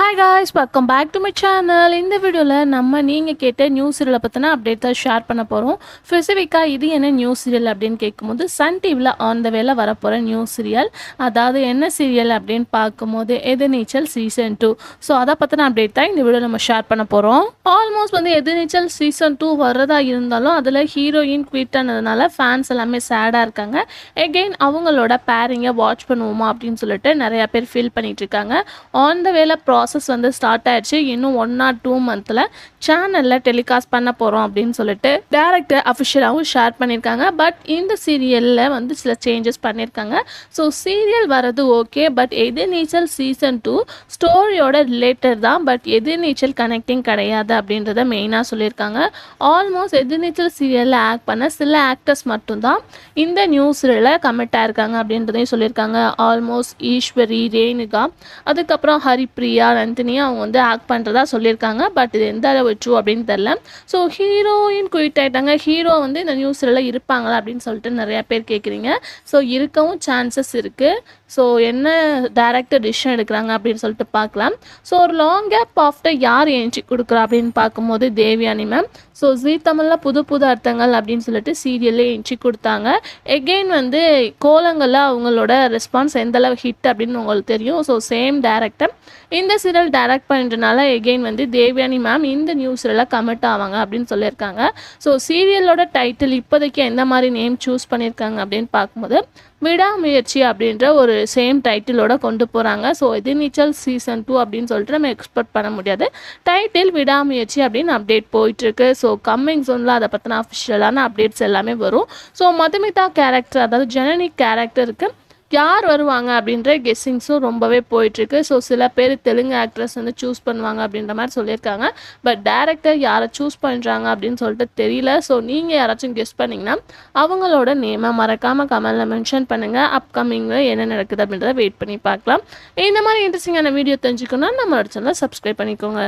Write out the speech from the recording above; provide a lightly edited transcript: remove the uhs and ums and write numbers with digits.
Hi guys, welcome back to my channel. இந்த வீடியோவில் நம்ம நீங்கள் கேட்ட நியூ சீரியலை பற்றின அப்டேட் தான் ஷேர் பண்ண போகிறோம். ஸ்பெசிஃபிக்காக இது என்ன நியூ சீரியல் அப்படின்னு கேட்கும்போது சன் டிவியில் ஆன் த வேல வரப்போகிற நியூ சீரியல். அதாவது என்ன சீரியல் அப்படின்னு பார்க்கும்போது எதிர்நீச்சல் சீசன் 2. ஸோ அதை பற்றின அப்டேட் தான் இந்த வீடியோ நம்ம ஷேர் பண்ண போகிறோம். ஆல்மோஸ்ட் எதிர்நீச்சல் சீசன் 2 வர்றதா இருந்தாலும் அதில் ஹீரோயின் குவிட் ஆனதுனால ஃபேன்ஸ் எல்லாமே சேடாக இருக்காங்க. எகெயின் அவங்களோட பேரிங்கை வாட்ச் பண்ணுவோமா அப்படின்னு சொல்லிட்டு நிறையா பேர் ஃபீல் பண்ணிட்டு இருக்காங்க. ஆன் த வேல ப்ராசஸ் ஸ்டார்ட் ஆயிடுச்சு. இன்னும் 1 or 2 மந்த்தில் சேனலில் டெலிகாஸ்ட் பண்ண போகிறோம் அப்படின்னு சொல்லிட்டு டேரக்டர் அஃபிஷியலாகவும் ஷேர் பண்ணியிருக்காங்க. பட் இந்த சீரியலில் சில சேஞ்சஸ் பண்ணியிருக்காங்க. ஸோ சீரியல் வரது ஓகே, பட் எதிர்நீச்சல் சீசன் 2 ஸ்டோரியோட ரிலேட்டட் தான், பட் எதிர்நீச்சல் கனெக்டிங் கிடையாது அப்படின்றத மெயினாக சொல்லியிருக்காங்க. ஆல்மோஸ்ட் எதிர்நீச்சல் சீரியலில் ஆக்ட் பண்ண சில ஆக்டர்ஸ் மட்டும்தான் இந்த நியூஸில் கமிட் ஆயிருக்காங்க அப்படின்றதையும் சொல்லியிருக்காங்க. ஆல்மோஸ்ட் ஈஸ்வரி, ரேணுகா, அதுக்கப்புறம் ஹரிப்ரியா, நந்தினியா அவங்க ஆக்ட் பண்ணுறதா சொல்லியிருக்காங்க. பட் இது எந்த அளவு ட்ரூ அப்படின்னு தெரில. ஸோ ஹீரோயின் குயிட் ஆகிட்டாங்க. ஹீரோ இந்த நியூஸில் இருப்பாங்களா அப்படின்னு சொல்லிட்டு நிறையா பேர் கேட்குறீங்க. ஸோ இருக்கவும் சான்சஸ் இருக்குது. ஸோ என்ன டேரக்டர் டிசிஷன் எடுக்கிறாங்க அப்படின்னு சொல்லிட்டு பார்க்கலாம். ஸோ ஒரு லாங் கேப் ஆஃப்டர் யார் என்ட்ரி கொடுக்குறா அப்படின்னு பார்க்கும்போது தேவயானி மேம். ஸோ ஜீ தமிழில் புது புது அர்த்தங்கள் அப்படின்னு சொல்லிட்டு சீரியல்லே என்ட்ரி கொடுத்தாங்க. எகெயின் கோலங்களில் அவங்களோட ரெஸ்பான்ஸ் எந்தளவு ஹிட் அப்படின்னு உங்களுக்கு தெரியும். ஸோ சேம் டேரக்டர் இந்த சீரியல் டைரக்ட் பண்ணுறதுனால எகெயின் தேவயானி மேம் இந்த நியூஸில் கமிட் ஆவாங்க அப்படின்னு சொல்லியிருக்காங்க. ஸோ சீரியலோட டைட்டில் இப்போதைக்கு எந்த மாதிரி நேம் சூஸ் பண்ணியிருக்காங்க அப்படின்னு பார்க்கும்போது விடாமுயற்சி அப்படின்ற ஒரு சேம் டைட்டிலோட கொண்டு போகிறாங்க. ஸோ எதிர்நீச்சல் சீசன் 2 அப்படின்னு சொல்லிட்டு நம்ம எக்ஸ்பெக்ட் பண்ண முடியாது. டைட்டில் விடாமுயற்சி அப்படின்னு அப்டேட் போயிட்டுருக்கு. ஸோ கம்மிங் ஜோனில் அதை பற்றின அஃபிஷியலான அப்டேட்ஸ் எல்லாமே வரும். ஸோ மதுமிதா கேரக்டர், அதாவது ஜனனி கேரக்டருக்கு யார் வருவாங்க அப்படின்ற கெஸ்ஸிங்ஸும் ரொம்பவே போயிட்டுருக்கு. ஸோ சில பேர் தெலுங்கு ஆக்ட்ரஸ் சூஸ் பண்ணுவாங்க அப்படின்ற மாதிரி சொல்லியிருக்காங்க. பட் டேரக்டர் யாரை சூஸ் பண்ணுறாங்க அப்படின்னு சொல்லிட்டு தெரியல. ஸோ நீங்கள் யாராச்சும் கெஸ் பண்ணிங்கன்னா அவங்களோட நேமை மறக்காமல் கமெண்டில் மென்ஷன் பண்ணுங்கள். அப்கமிங்கில் என்ன நடக்குது அப்படின்றத வெயிட் பண்ணி பார்க்கலாம். இந்த மாதிரி இன்ட்ரெஸ்டிங்கான வீடியோ தெரிஞ்சுக்கணும்னா நம்மளோட சேனலை சப்ஸ்கிரைப் பண்ணிக்கோங்க.